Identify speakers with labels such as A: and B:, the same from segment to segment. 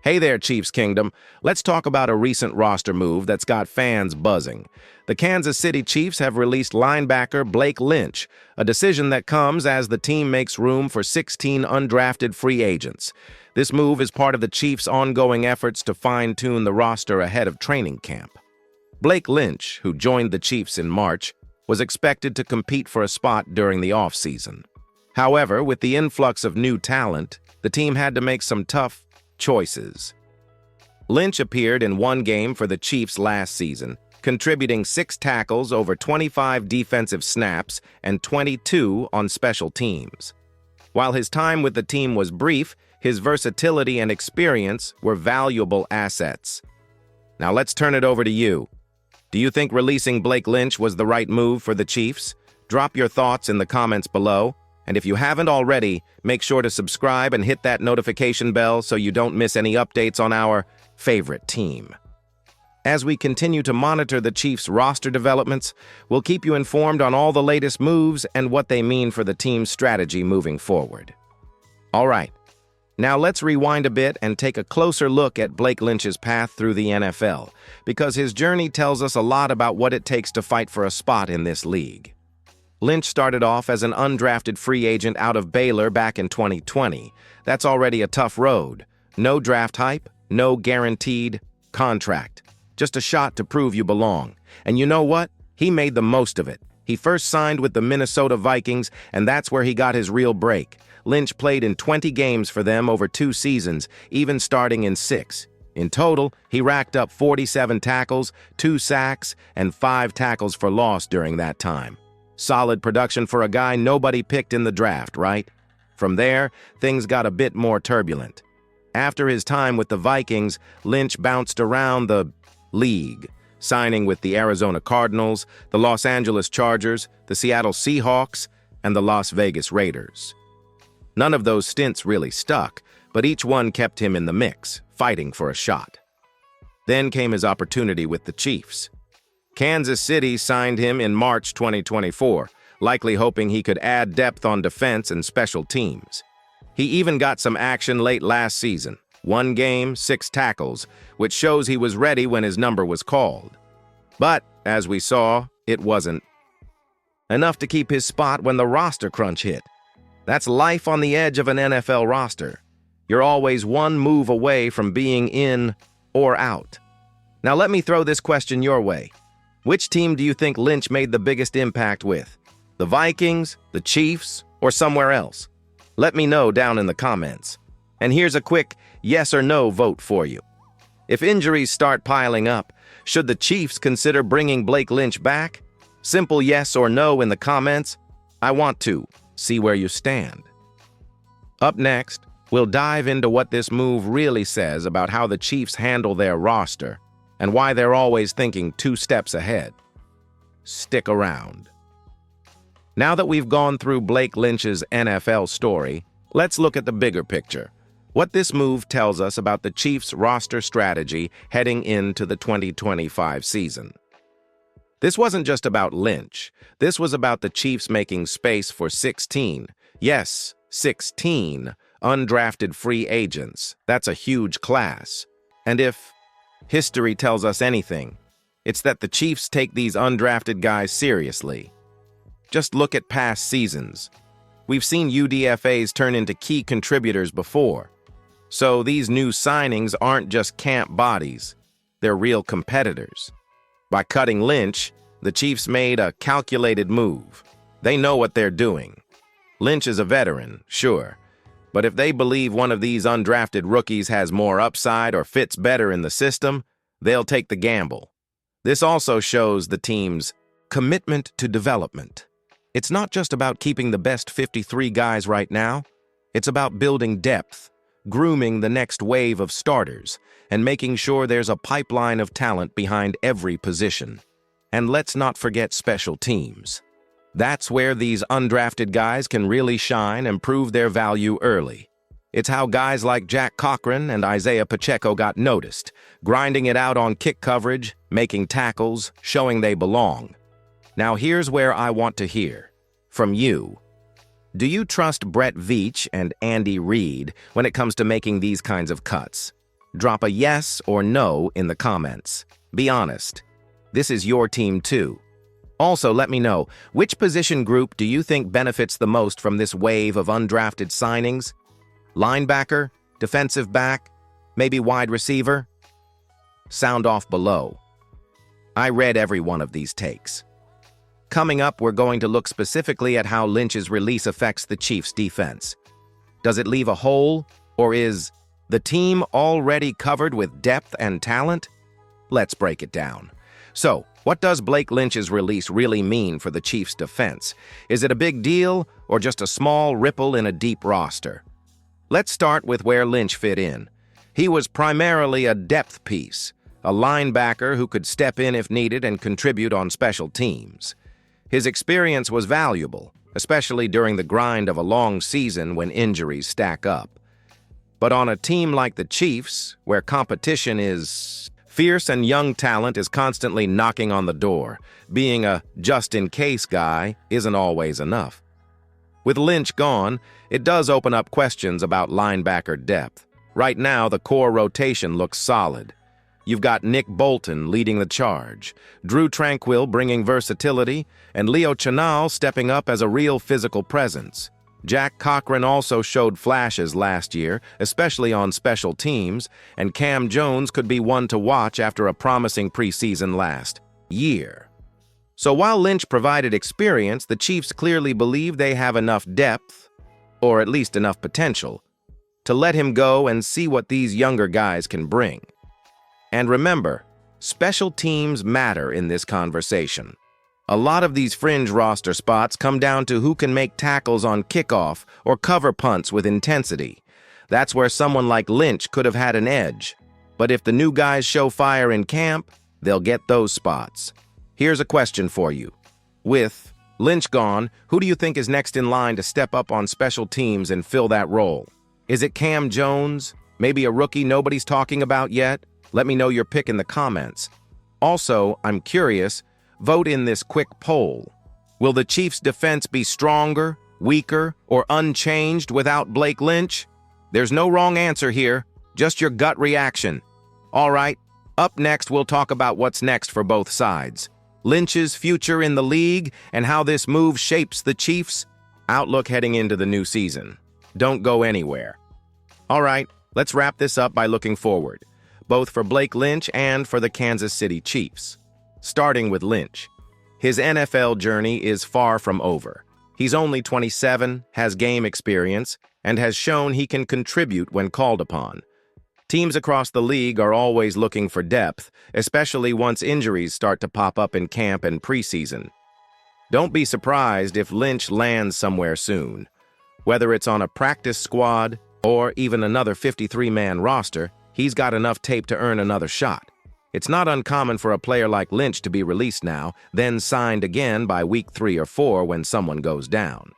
A: Hey there, Chiefs Kingdom. Let's talk about a recent roster move that's got fans buzzing. The Kansas City Chiefs have released linebacker Blake Lynch, a decision that comes as the team makes room for 16 undrafted free agents. This move is part of the Chiefs' ongoing efforts to fine-tune the roster ahead of training camp. Blake Lynch, who joined the Chiefs in March, was expected to compete for a spot during the offseason. However, with the influx of new talent, the team had to make some tough choices. Lynch appeared in one game for the Chiefs last season, contributing 6 tackles over 25 defensive snaps and 22 on special teams. While his time with the team was brief, his versatility and experience were valuable assets. Now let's turn it over to you. Do you think releasing Blake Lynch was the right move for the Chiefs? Drop your thoughts in the comments below. And if you haven't already, make sure to subscribe and hit that notification bell so you don't miss any updates on our favorite team. As we continue to monitor the Chiefs' roster developments, we'll keep you informed on all the latest moves and what they mean for the team's strategy moving forward. All right, now let's rewind a bit and take a closer look at Blake Lynch's path through the NFL, because his journey tells us a lot about what it takes to fight for a spot in this league. Lynch started off as an undrafted free agent out of Baylor back in 2020. That's already a tough road. No draft hype, no guaranteed contract. Just a shot to prove you belong. And you know what? He made the most of it. He first signed with the Minnesota Vikings, and that's where he got his real break. Lynch played in 20 games for them over 2 seasons, even starting in 6. In total, he racked up 47 tackles, 2 sacks, and 5 tackles for loss during that time. Solid production for a guy nobody picked in the draft, right? From there, things got a bit more turbulent. After his time with the Vikings, Lynch bounced around the league, signing with the Arizona Cardinals, the Los Angeles Chargers, the Seattle Seahawks, and the Las Vegas Raiders. None of those stints really stuck, but each one kept him in the mix, fighting for a shot. Then came his opportunity with the Chiefs. Kansas City signed him in March 2024, likely hoping he could add depth on defense and special teams. He even got some action late last season. 1 game, 6 tackles, which shows he was ready when his number was called. But, as we saw, it wasn't enough to keep his spot when the roster crunch hit. That's life on the edge of an NFL roster. You're always one move away from being in or out. Now let me throw this question your way. Which team do you think Lynch made the biggest impact with? The Vikings, the Chiefs, or somewhere else? Let me know down in the comments. And here's a quick yes or no vote for you. If injuries start piling up, should the Chiefs consider bringing Blake Lynch back? Simple yes or no in the comments. I want to see where you stand. Up next, we'll dive into what this move really says about how the Chiefs handle their roster and why they're always thinking 2 steps ahead. Stick around. Now that we've gone through Blake Lynch's NFL story, let's look at the bigger picture. What this move tells us about the Chiefs' roster strategy heading into the 2025 season. This wasn't just about Lynch. This was about the Chiefs making space for 16, yes, 16 undrafted free agents. That's a huge class. And if history tells us anything, it's that the Chiefs take these undrafted guys seriously. Just look at past seasons. We've seen UDFAs turn into key contributors before. So these new signings aren't just camp bodies. They're real competitors. By cutting Lynch, the Chiefs made a calculated move. They know what they're doing. Lynch is a veteran, sure. But if they believe one of these undrafted rookies has more upside or fits better in the system, they'll take the gamble. This also shows the team's commitment to development. It's not just about keeping the best 53 guys right now. It's about building depth, grooming the next wave of starters, and making sure there's a pipeline of talent behind every position. And let's not forget special teams. That's where these undrafted guys can really shine and prove their value early. It's how guys like Jack Cochran and Isaiah Pacheco got noticed, grinding it out on kick coverage, making tackles, showing they belong. Now here's where I want to hear from you. Do you trust Brett Veach and Andy Reid when it comes to making these kinds of cuts? Drop a yes or no in the comments. Be honest. This is your team too. Also, let me know, which position group do you think benefits the most from this wave of undrafted signings? Linebacker? Defensive back? Maybe wide receiver? Sound off below. I read every one of these takes. Coming up, we're going to look specifically at how Lynch's release affects the Chiefs' defense. Does it leave a hole, or is the team already covered with depth and talent? Let's break it down. So, what does Blake Lynch's release really mean for the Chiefs' defense? Is it a big deal, or just a small ripple in a deep roster? Let's start with where Lynch fit in. He was primarily a depth piece, a linebacker who could step in if needed and contribute on special teams. His experience was valuable, especially during the grind of a long season when injuries stack up. But on a team like the Chiefs, where competition is fierce and young talent is constantly knocking on the door, being a just-in-case guy isn't always enough. With Lynch gone, it does open up questions about linebacker depth. Right now, the core rotation looks solid. You've got Nick Bolton leading the charge, Drew Tranquill bringing versatility, and Leo Chenal stepping up as a real physical presence. Jack Cochran also showed flashes last year, especially on special teams, and Cam Jones could be one to watch after a promising preseason last year. So while Lynch provided experience, the Chiefs clearly believe they have enough depth, or at least enough potential, to let him go and see what these younger guys can bring. And remember, special teams matter in this conversation. A lot of these fringe roster spots come down to who can make tackles on kickoff or cover punts with intensity. That's where someone like Lynch could have had an edge. But if the new guys show fire in camp, they'll get those spots. Here's a question for you. With Lynch gone, who do you think is next in line to step up on special teams and fill that role? Is it Cam Jones? Maybe a rookie nobody's talking about yet? Let me know your pick in the comments. Also, I'm curious, vote in this quick poll. Will the Chiefs' defense be stronger, weaker, or unchanged without Blake Lynch? There's no wrong answer here, just your gut reaction. All right, up next we'll talk about what's next for both sides. Lynch's future in the league and how this move shapes the Chiefs' outlook heading into the new season. Don't go anywhere. All right, let's wrap this up by looking forward, both for Blake Lynch and for the Kansas City Chiefs. Starting with Lynch. His NFL journey is far from over. He's only 27, has game experience, and has shown he can contribute when called upon. Teams across the league are always looking for depth, especially once injuries start to pop up in camp and preseason. Don't be surprised if Lynch lands somewhere soon. Whether it's on a practice squad or even another 53-man roster, he's got enough tape to earn another shot. It's not uncommon for a player like Lynch to be released now, then signed again by week 3 or 4 when someone goes down.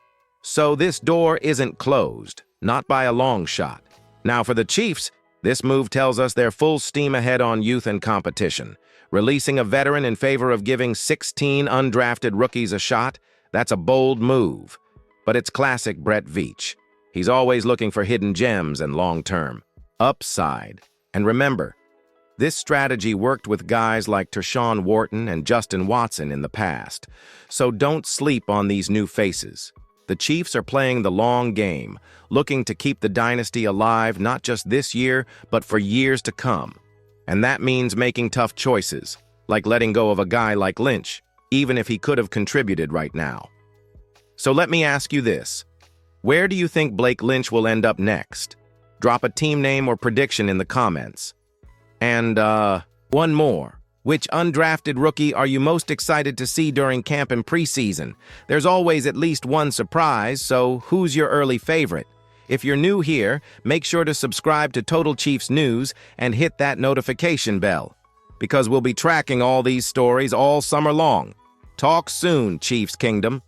A: So this door isn't closed, not by a long shot. Now for the Chiefs, this move tells us they're full steam ahead on youth and competition. Releasing a veteran in favor of giving 16 undrafted rookies a shot, that's a bold move. But it's classic Brett Veach. He's always looking for hidden gems and long-term upside. And remember, this strategy worked with guys like Tershawn Wharton and Justin Watson in the past. So don't sleep on these new faces. The Chiefs are playing the long game, looking to keep the dynasty alive not just this year, but for years to come. And that means making tough choices, like letting go of a guy like Lynch, even if he could have contributed right now. So let me ask you this. Where do you think Blake Lynch will end up next? Drop a team name or prediction in the comments. And, one more. Which undrafted rookie are you most excited to see during camp and preseason? There's always at least one surprise, so who's your early favorite? If you're new here, make sure to subscribe to Total Chiefs News and hit that notification bell, because we'll be tracking all these stories all summer long. Talk soon, Chiefs Kingdom.